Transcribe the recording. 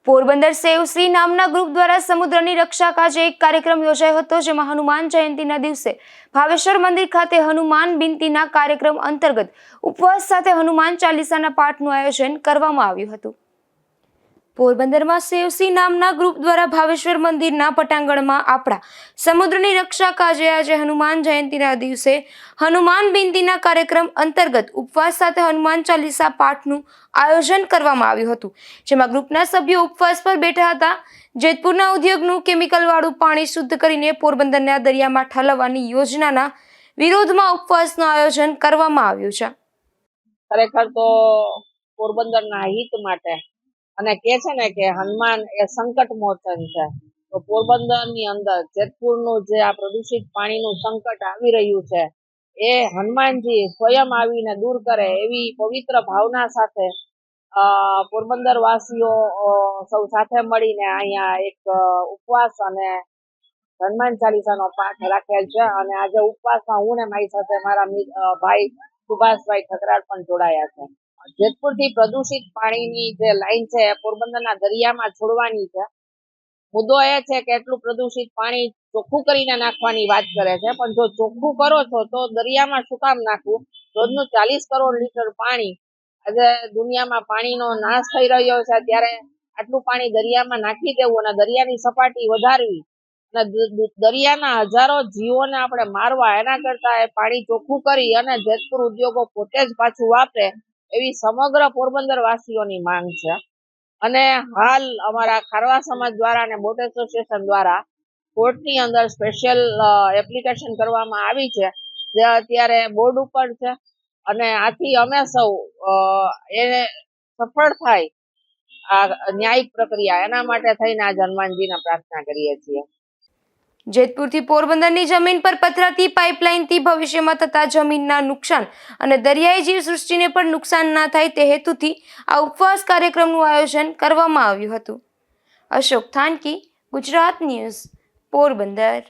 પોરબંદર સેવશ્રી નામના ગ્રુપ દ્વારા સમુદ્રની રક્ષા કાજે એક કાર્યક્રમ યોજાયો હતો, જેમાં હનુમાન જયંતિના દિવસે ભાવેશ્વર મંદિર ખાતે હનુમાન બિનતીના કાર્યક્રમ અંતર્ગત ઉપવાસ સાથે હનુમાન ચાલીસાના પાઠનું આયોજન કરવામાં આવ્યું હતું। પોરબંદરમાં સેવશ્રી નામના ગ્રુપ દ્વારા ભાવેશ્વર મંદિરના પટાંગણમાં આપણા સમુદ્રની રક્ષા કાજે આજે હનુમાન જયંતિના દિવસે હનુમાન બિનતીના કાર્યક્રમ અંતર્ગત ઉપવાસ સાથે હનુમાન ચાલીસા પાઠનું આયોજન કરવામાં આવ્યું હતું, જેમાં ગ્રુપના સભ્યો ઉપવાસ પર બેઠા હતા। જેતપુરના ઉદ્યોગનું કેમિકલવાળું પાણી શુદ્ધ કરીને પોરબંદરના દરિયામાં ઠાલવવાની યોજનાના વિરોધમાં ઉપવાસનું આયોજન કરવામાં આવ્યું છે। ખરેખર તો પોરબંદરના હિત માટે અને કે છે ને કે હનુમાન એ સંકટ મોચન છે, તો પોરબંદરની અંદર જેતપુરનું જે આ પ્રદૂષિત પાણીનું સંકટ આવી રહ્યું છે એ હનુમાનજી સ્વયં આવીને દૂર કરે એવી પવિત્ર ભાવના સાથે પોરબંદર વાસીઓ સૌ સાથે મળીને અહીંયા એક ઉપવાસ અને હનુમાન ચાલીસાનો પાઠ રાખેલ છે। અને આજે ઉપવાસમાં હું ને મારી સાથે મારા ભાઈ સુભાષભાઈ ઠકરાર પણ જોડાયા છે। જેતપુરથી પ્રદૂષિત પાણીની જે લાઈન છે એ પોરબંદરના દરિયામાં છોડવાની છે। મુદ્દો એ છે કે એટલું પ્રદૂષિત પાણી ચોખ્ખું કરીને નાખવાની વાત કરે છે, પણ જો ચોખ્ખું કરો છો તો દરિયામાં શું કામ નાખવું? રોજનું 40 કરોડ લીટર પાણી આજે દુનિયામાં પાણીનો નાશ થઈ રહ્યો છે, ત્યારે આટલું પાણી દરિયામાં નાખી દેવું અને દરિયાની સપાટી વધારવી અને દરિયાના હજારો જીવોને આપણે મારવા, એના કરતા એ પાણી ચોખ્ખું કરી અને જેતપુર ઉદ્યોગો પોતે જ પાછું વાપરે એવી સમગ્ર પોરબંદર વાસીઓની માંગ છે। અને હાલ અમારા ખારવા સમાજ દ્વારા અને બોટ એસોસિએશન દ્વારા કોર્ટની અંદર સ્પેશિયલ એપ્લિકેશન કરવામાં આવી છે, જે અત્યારે બોર્ડ ઉપર છે। અને આથી અમે સૌ એ સફળ થાય આ ન્યાયિક પ્રક્રિયા, એના માટે થઈને આજ હનુમાનજીને પ્રાર્થના કરીએ છીએ। જેતપુરથી પોરબંદરની જમીન પર પથરાતી પાઇપલાઇનથી ભવિષ્યમાં થતા જમીનના નુકસાન અને દરિયાઈ જીવસૃષ્ટિને પણ નુકસાન ના થાય તે હેતુથી આ ઉપવાસ કાર્યક્રમનું આયોજન કરવામાં આવ્યું હતું। અશોક થાનકી, ગુજરાત ન્યૂઝ, પોરબંદર।